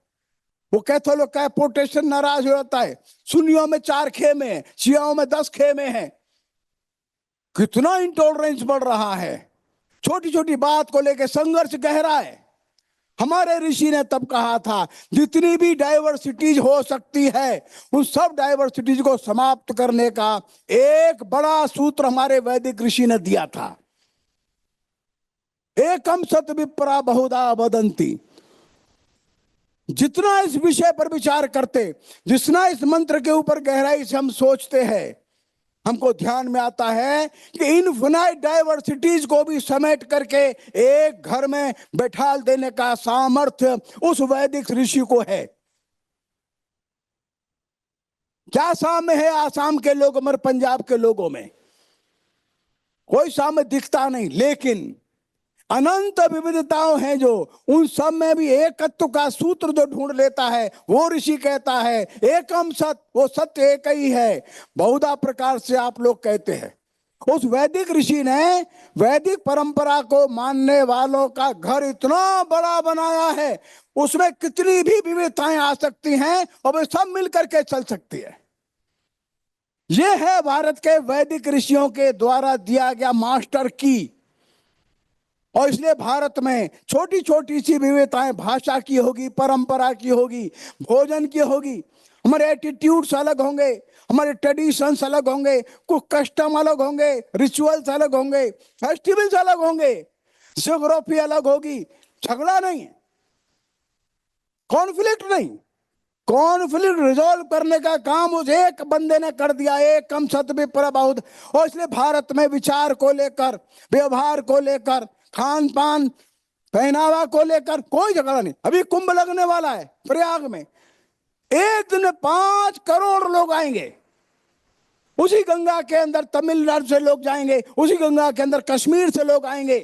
वो कैथोलिक का प्रोटेस्टेंट नाराज हो जाता है, सुन्नियों में 4 खेमे हैं, शियाओं में 10 खेमे हैं। कितना इंटॉलरेंस बढ़ रहा है, छोटी छोटी बात को लेकर संघर्ष गहरा है। हमारे ऋषि ने तब कहा था जितनी भी डाइवर्सिटीज हो सकती है उन सब डाइवर्सिटीज को समाप्त करने का एक बड़ा सूत्र हमारे वैदिक ऋषि ने दिया था। एकम सत विप्रा बहुधा वदंती। जितना इस विषय पर विचार करते, जितना इस मंत्र के ऊपर गहराई से हम सोचते हैं, हमको ध्यान में आता है कि इनफिनाइट डाइवर्सिटीज को भी समेट करके एक घर में बैठा देने का सामर्थ्य उस वैदिक ऋषि को है। क्या साम्य है आसाम के लोगों में, पंजाब के लोगों में? कोई साम्य दिखता नहीं, लेकिन अनंत विविधताओं हैं जो उन सब में भी एकत्व का सूत्र जो ढूंढ लेता है, वो ऋषि कहता है एकम सत, वो सत्य एक ही है। बहुधा प्रकार से आप लोग कहते हैं। उस वैदिक ऋषि ने वैदिक परंपरा को मानने वालों का घर इतना बड़ा बनाया है, उसमें कितनी भी विविधताएं आ सकती हैं और वे सब मिलकर के चल सकती है। ये है भारत के वैदिक ऋषियों के द्वारा दिया गया मास्टर की। और इसलिए भारत में छोटी छोटी सी विविधताएं भाषा की होगी, परंपरा की होगी, भोजन की होगी, हमारे एटीट्यूड्स अलग होंगे, हमारे ट्रेडिशंस अलग होंगे, कुछ कस्टम अलग होंगे, रिचुअल्स अलग होंगे, फेस्टिवल्स अलग होंगे, ज्योग्राफी अलग होगी। झगड़ा नहीं है, कॉन्फ्लिक्ट नहीं, कॉन्फ्लिक्ट रिजॉल्व करने का काम उस एक बंदे ने कर दिया, एक कम सत विप्र बहुत। और इसलिए भारत में विचार को लेकर, व्यवहार को लेकर, खान पान पहनावा को लेकर कोई झगड़ा नहीं। अभी कुंभ लगने वाला है प्रयाग में, एक दिन में 5 करोड़ लोग आएंगे। उसी गंगा के अंदर तमिलनाडु से लोग जाएंगे, उसी गंगा के अंदर कश्मीर से लोग आएंगे,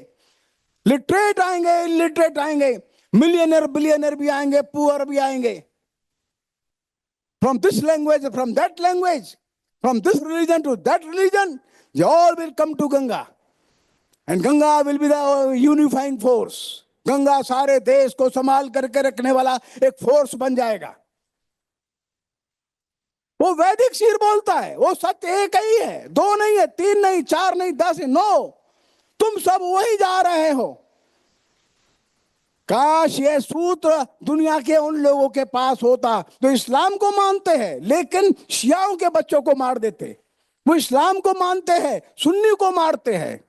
लिटरेट आएंगे, इलिटरेट आएंगे, मिलियनर बिलियनर भी आएंगे, पुअर भी आएंगे। From this language, from that language, from this religion to that religion, they all will come to Ganga. And Ganga will be the unifying force. Ganga सारे देश को संभाल करके रखने वाला एक फोर्स बन जाएगा। वो वैदिक शीर बोलता है, वो सत्य एक ही है, 2 नहीं है, 3 नहीं, 4 नहीं, 10 नहीं, 9। तुम सब वही जा रहे हो। काश ये सूत्र दुनिया के उन लोगों के पास होता जो इस्लाम को मानते हैं लेकिन शियाओं के बच्चों को मार देते। वो इस्लाम को मानते हैं, सुन्नी को मारते हैं।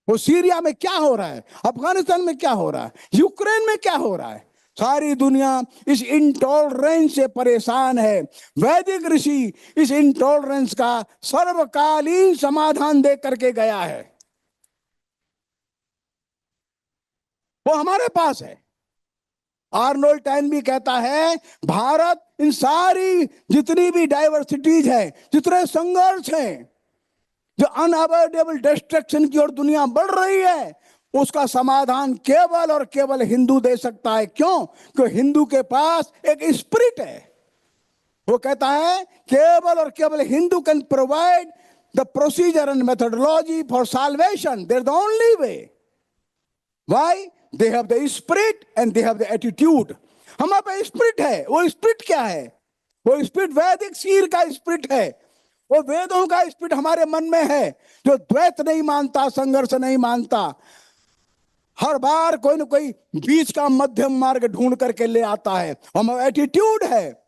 वो सीरिया में क्या हो रहा है, अफगानिस्तान में क्या हो रहा है, यूक्रेन में क्या हो रहा है। सारी दुनिया इस इंटॉलरेंस से परेशान है। वैदिक ऋषि इस इंटॉलरेंस का सर्वकालीन समाधान दे करके गया है, वो हमारे पास है। आर्नोल्ड टैन भी कहता है भारत इन सारी जितनी भी डाइवर्सिटीज है, जितने संघर्ष हैं, जो अनअवॉइडेबल डिस्ट्रक्शन की ओर दुनिया बढ़ रही है, उसका समाधान केवल और केवल हिंदू दे सकता है। क्यों? क्योंकि हिंदू के पास एक स्पिरिट है। वो कहता है केवल और केवल Hindu can provide the procedure and methodology for salvation. They're the only way. Why? They have the spirit and they have the attitude. हमारे पास स्पिरिट है। वो स्पिरिट क्या है? वो स्पिरिट वैदिक शीर का स्पिरिट है। वो वेदों का स्पिरिट हमारे मन में है, जो द्वैत नहीं मानता, संघर्ष नहीं मानता, हर बार कोई ना कोई बीच का मध्यम मार्ग ढूंढ करके ले आता है। हमारा एटीट्यूड है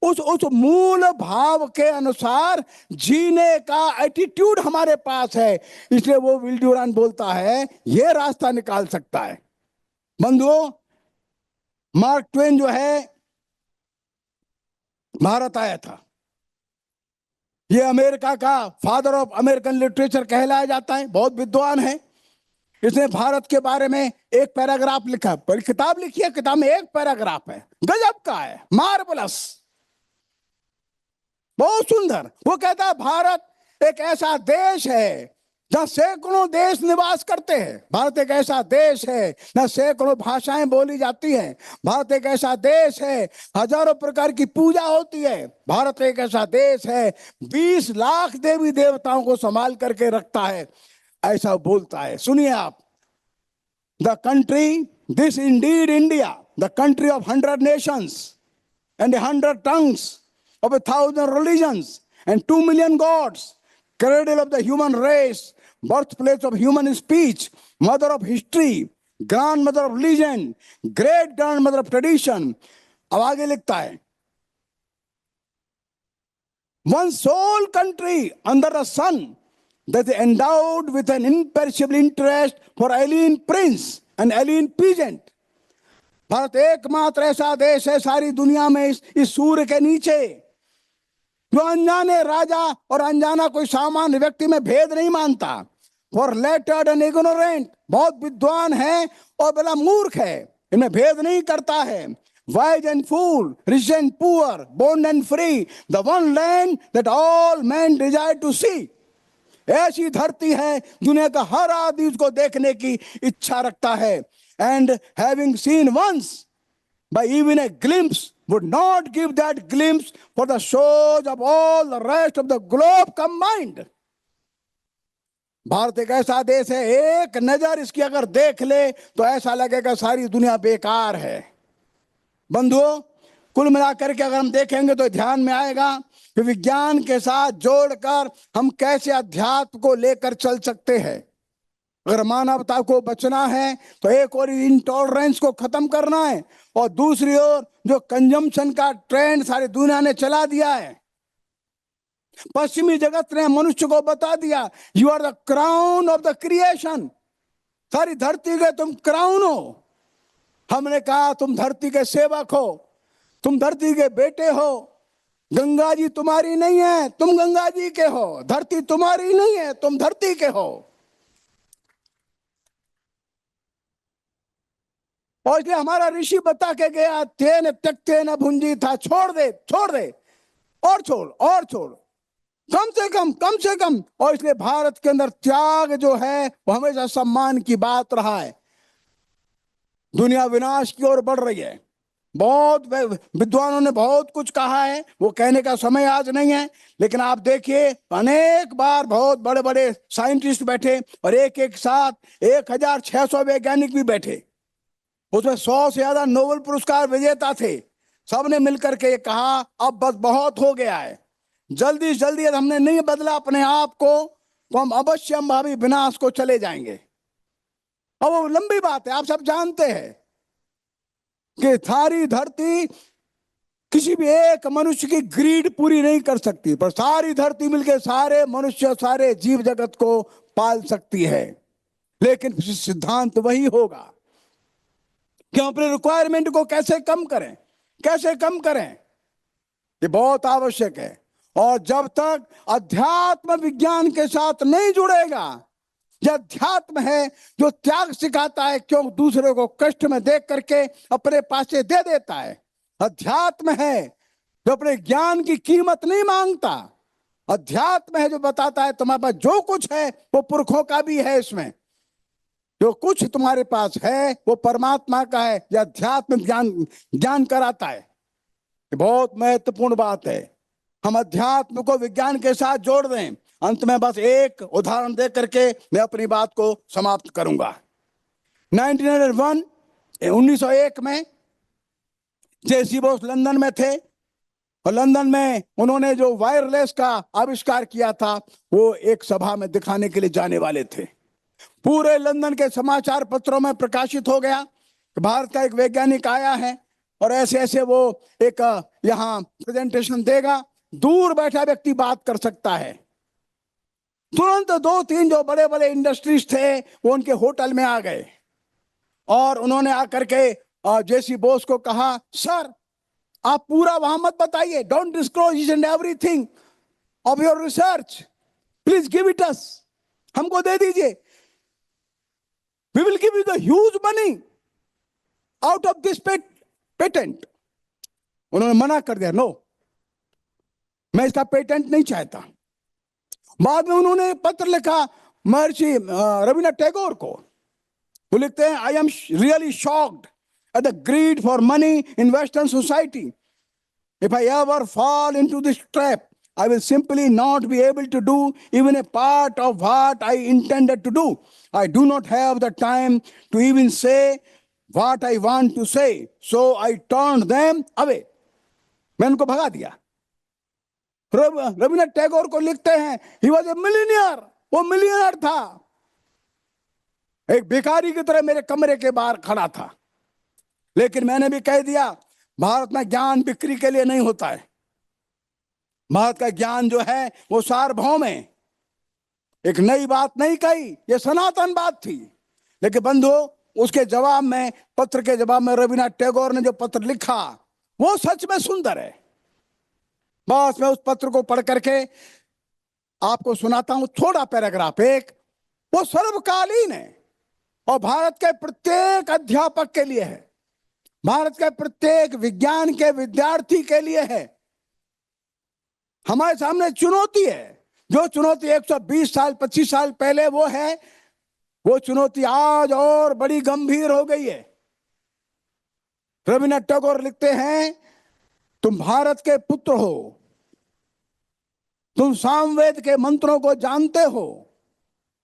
उस मूल भाव के अनुसार जीने का एटीट्यूड हमारे पास है। इसलिए वो विल ड्यूरांट बोलता है ये रास्ता निकाल सकता है। बंधुओं, मार्क ट्वेन जो है भारत आया था। ये अमेरिका का फादर ऑफ अमेरिकन लिटरेचर कहलाया जाता है, बहुत विद्वान है। इसने भारत के बारे में एक पैराग्राफ लिखा, पर किताब लिखी है, किताब में एक पैराग्राफ है, गजब का है, मार्वलस, बहुत सुंदर। वो कहता है भारत एक ऐसा देश है जहां सैकड़ों देश निवास करते हैं। भारत एक ऐसा देश है जहां सैकड़ों भाषाएं बोली जाती हैं। भारत एक ऐसा देश है हजारों प्रकार की पूजा होती है। भारत एक ऐसा देश है 20 लाख देवी देवताओं को संभाल करके रखता है, ऐसा बोलता है। सुनिए आप, the country, this Indeed India, the country of 100 Nations and 100 tongues of 1,000 religions and 2 million gods, cradle of the human race, birthplace of human speech, mother of history, grandmother of legend, great grandmother of tradition। अब आगे लिखता है, one sole country under the sun that is endowed with an imperishable interest for alien prince and alien peasant। Bharat एकमात्र ऐसा देश है सारी दुनिया में इस सूर्य के नीचे जो अनजाने राजा और अनजाना कोई सामान्य व्यक्ति में भेद नहीं मानता। फॉर लेटर्ड एंड इग्नोरेंट, बहुत विद्वान है और बड़ा मूर्ख है, इनमें भेद नहीं करता है। Wise and fool, rich and poor, bond and free, the one land that all man desire to see. ऐसी धरती है दुनिया का हर आदमी उसको देखने की इच्छा रखता है। And having seen once by even a glimpse would not give that glimpse for the shows of all the rest of the globe combined। Bharat एक ऐसा देश है, एक नजर इसकी अगर देख ले तो ऐसा लगेगा सारी दुनिया बेकार है। बंधुओं, कुल मिलाकर के अगर हम देखेंगे तो ध्यान में आएगा कि विज्ञान के साथ जोड़कर हम कैसे अध्यात्म को लेकर चल सकते हैं। अगर मानवता को बचना है तो एक और इंटॉलरेंस को खत्म करना है, और दूसरी ओर जो कंजम्पशन का ट्रेंड सारी दुनिया ने चला दिया है, पश्चिमी जगत ने मनुष्य को बता दिया you are the crown of the creation. सारी धरती के तुम क्राउन हो। हमने कहा तुम धरती के सेवक हो, तुम धरती के बेटे हो। गंगा जी तुम्हारी नहीं है, तुम गंगा जी के हो। धरती तुम्हारी नहीं है, तुम धरती के हो। और इसलिए हमारा ऋषि बता के गया, तेन त्यक्ते न भुंजी था, छोड़ दे, छोड़ दे, और छोड़, और छोड़, कम से कम, कम से कम। और इसलिए भारत के अंदर त्याग जो है वो हमेशा सम्मान की बात रहा है। दुनिया विनाश की ओर बढ़ रही है। बहुत विद्वानों ने बहुत कुछ कहा है, वो कहने का समय आज नहीं है, लेकिन आप देखिए अनेक बार बहुत बड़े बड़े साइंटिस्ट बैठे और एक एक साथ 1600 वैज्ञानिक भी बैठे, उसमें 100 से ज्यादा नोबेल पुरस्कार विजेता थे। सबने मिलकर के ये कहा अब बस बहुत हो गया है, जल्दी से जल्दी हमने नहीं बदला अपने आप को तो हम अवश्य भावी विनाश को चले जाएंगे। अब वो लंबी बात है, आप सब जानते हैं कि सारी धरती किसी भी एक मनुष्य की ग्रीड पूरी नहीं कर सकती, पर सारी धरती मिलकर सारे मनुष्य, सारे जीव जगत को पाल सकती है। लेकिन सिद्धांत वही होगा कि हम अपने रिक्वायरमेंट को कैसे कम करें, कैसे कम करें, ये बहुत आवश्यक है। और जब तक अध्यात्म विज्ञान के साथ नहीं जुड़ेगा, यह अध्यात्म है जो त्याग सिखाता है, क्यों दूसरे को कष्ट में देख करके अपने पासे दे देता है। अध्यात्म है जो अपने ज्ञान की कीमत नहीं मांगता। अध्यात्म है जो बताता है तुम्हारे पास जो कुछ है वो पुरखों का भी है, इसमें जो कुछ तुम्हारे पास है वो परमात्मा का है। यह अध्यात्म ज्ञान कराता है। बहुत महत्वपूर्ण बात है, हम अध्यात्म को विज्ञान के साथ जोड़ दें। अंत में बस एक उदाहरण दे करके मैं अपनी बात को समाप्त करूंगा। 1901 में जेसी बोस लंदन में थे और लंदन में उन्होंने जो वायरलेस का आविष्कार किया था वो एक सभा में दिखाने के लिए जाने वाले थे। पूरे लंदन के समाचार पत्रों में प्रकाशित हो गया कि भारत का एक वैज्ञानिक आया है और ऐसे ऐसे वो एक यहाँ प्रेजेंटेशन देगा, दूर बैठा व्यक्ति बात कर सकता है। तुरंत 2-3 जो बड़े बड़े इंडस्ट्रीज थे वो उनके होटल में आ गए और उन्होंने आकर के जेसी बोस को कहा, सर आप पूरा वहां मत बताइए, don't disclose each and everything of your research, please give it us, हमको दे दीजिए, we will give you the huge money out of this patent. उन्होंने मना कर दिया, नो, मैं इसका पेटेंट नहीं चाहता। बाद में उन्होंने पत्र लिखा महर्षि रविन्द्रनाथ टैगोर को। वो लिखते हैं, I am really shocked at the greed for money in Western society. If I ever fall into this trap, I will simply not be able to do even a part of what I intended to do. I do not have the time to even say what I want to say. So I turned them away. मैं उनको भगा दिया। रविन्द्रनाथ टैगोर को लिखते हैं, he was a millionaire, वो millionaire था, एक भिखारी की तरह मेरे कमरे के बाहर खड़ा था। लेकिन मैंने भी कह दिया, भारत में ज्ञान बिक्री के लिए नहीं होता है। भारत का ज्ञान जो है वो सार्वभौम है। एक नई बात नहीं कही, ये सनातन बात थी। लेकिन बंधुओं, उसके जवाब में, पत्र के जवाब में रविन्द्रनाथ टैगोर ने जो पत्र लिखा वो सच में सुंदर है। बस मैं उस पत्र को पढ़ करके आपको सुनाता हूं, थोड़ा पैराग्राफ एक। वो सर्वकालीन है और भारत के प्रत्येक अध्यापक के लिए है, भारत के प्रत्येक विज्ञान के विद्यार्थी के लिए है। हमारे सामने चुनौती है, जो चुनौती 120 साल 25 साल पहले वो है, वो चुनौती आज और बड़ी गंभीर हो गई है। रविन्द्रनाथ टैगोर लिखते हैं, तुम भारत के पुत्र हो, तुम सामवेद के मंत्रों को जानते हो,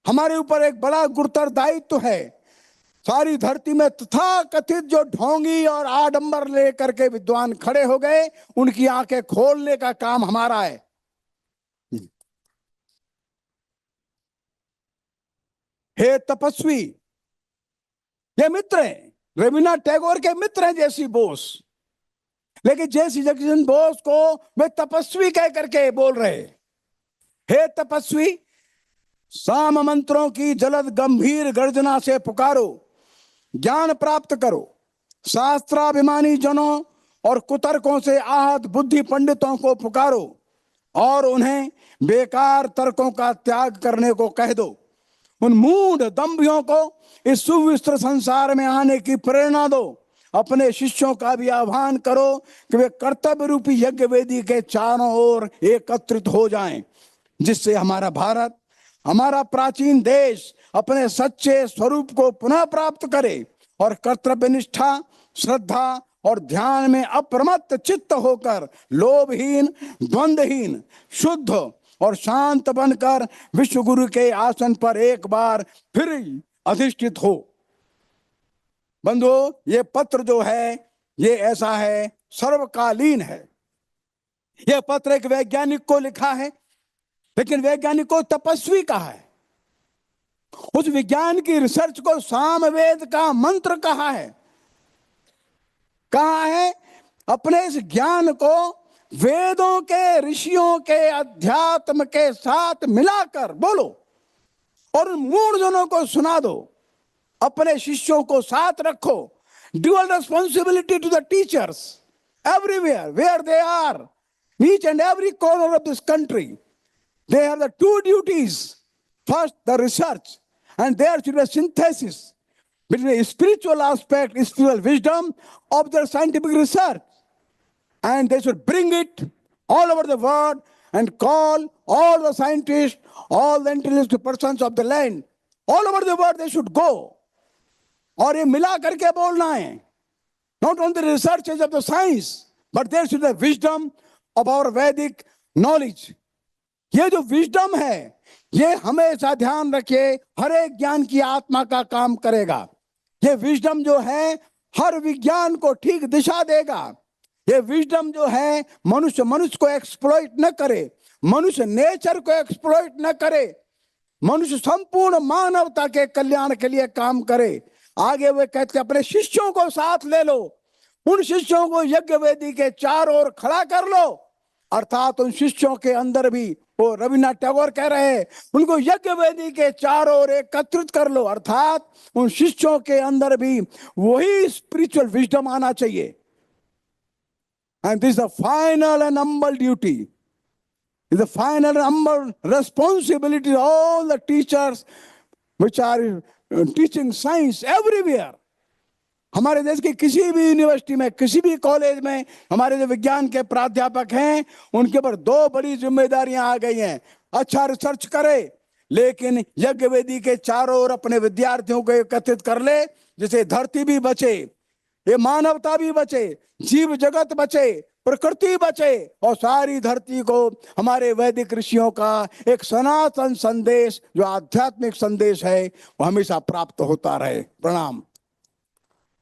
हमारे ऊपर एक बड़ा गुरुतर दायित्व है। सारी धरती में तथाकथित जो ढोंगी और आडंबर लेकर के विद्वान खड़े हो गए, उनकी आंखें खोलने का काम हमारा है। हे तपस्वी, ये मित्र हैं, रविन्द्रनाथ टैगोर के मित्र हैं जेसी बोस, लेकिन जेसी जगदीशन बोस को वे तपस्वी कह करके बोल रहे। हे तपस्वी, साम मंत्रों की जलद गंभीर गर्जना से पुकारो, ज्ञान प्राप्त करो, शास्त्राभिमानी जनों और कुतर्कों से आहत बुद्धि पंडितों को पुकारो और उन्हें बेकार तर्कों का त्याग करने को कह दो। उन मूढ़ दंभियों को इस सुविस्तृत संसार में आने की प्रेरणा दो। अपने शिष्यों का भी आह्वान करो कि वे कर्तव्य रूपी यज्ञ वेदी के चारों ओर एकत्रित हो जाएं, जिससे हमारा भारत, हमारा प्राचीन देश अपने सच्चे स्वरूप को पुनः प्राप्त करे और कर्तव्य निष्ठा, श्रद्धा और ध्यान में अप्रमत्त चित्त होकर लोभहीन, द्वंद्वहीन, शुद्ध और शांत बनकर विश्व गुरु के आसन पर एक बार फिर अधिष्ठित हो। बंधुओं, ये पत्र जो है ये ऐसा है, सर्वकालीन है। यह पत्र एक वैज्ञानिक को लिखा है, लेकिन वैज्ञानिक को तपस्वी कहा है। उस विज्ञान की रिसर्च को सामवेद का मंत्र कहा है। कहा है, अपने इस ज्ञान को वेदों के, ऋषियों के अध्यात्म के साथ मिलाकर बोलो और उन मूढ़जनों को सुना दो, अपने शिष्यों को साथ रखो। Dual responsibility to the teachers everywhere where they are, each and every corner of this country. They have the two duties. First, the research, and there should be a synthesis between the spiritual aspect, spiritual wisdom of their scientific research. And they should bring it all over the world and call all the scientists, all the intelligent persons of the land, all over the world they should go. और ये मिला करके बोलना है, not only the researches of the science, but there should be the wisdom of our Vedic knowledge. ये जो wisdom है, ये हमेशा ध्यान रखिए, हर एक ज्ञान की आत्मा का काम करेगा। ये विजडम जो है हर विज्ञान को ठीक दिशा देगा। ये विजडम जो है मनुष्य को एक्सप्लॉइट न करे, मनुष्य नेचर को एक्सप्लॉइट न करे, मनुष्य संपूर्ण मानवता के कल्याण के लिए काम करे। आगे वे कहते हैं अपने शिष्यों को साथ ले लो, उन शिष्यों को यज्ञ वेदी के चारों ओर खड़ा कर लो, अर्थात उन शिष्यों के अंदर भी, वो रविन्द्रनाथ टैगोर कह रहे हैं, उनको यज्ञ वेदी के चारों ओर एकत्रित कर लो, अर्थात उन शिष्यों के अंदर भी वही स्पिरिचुअल विजडम आना चाहिए। And this the final and humble duty, is the final and humble responsibility of all the teachers which are teaching science everywhere. हमारे देश की किसी भी यूनिवर्सिटी में, किसी भी कॉलेज में हमारे जो विज्ञान के प्राध्यापक हैं, उनके ऊपर दो बड़ी जिम्मेदारियां आ गई हैं। अच्छा रिसर्च करे, लेकिन यज्ञ वेदी के चारों ओर अपने विद्यार्थियों को एकत्रित कर ले, जिससे धरती भी बचे, ये मानवता भी बचे, जीव जगत बचे, प्रकृति बचे, और सारी धरती को हमारे वैदिक ऋषियों का एक सनातन संदेश, जो आध्यात्मिक संदेश है, वो हमेशा प्राप्त होता रहे। प्रणाम।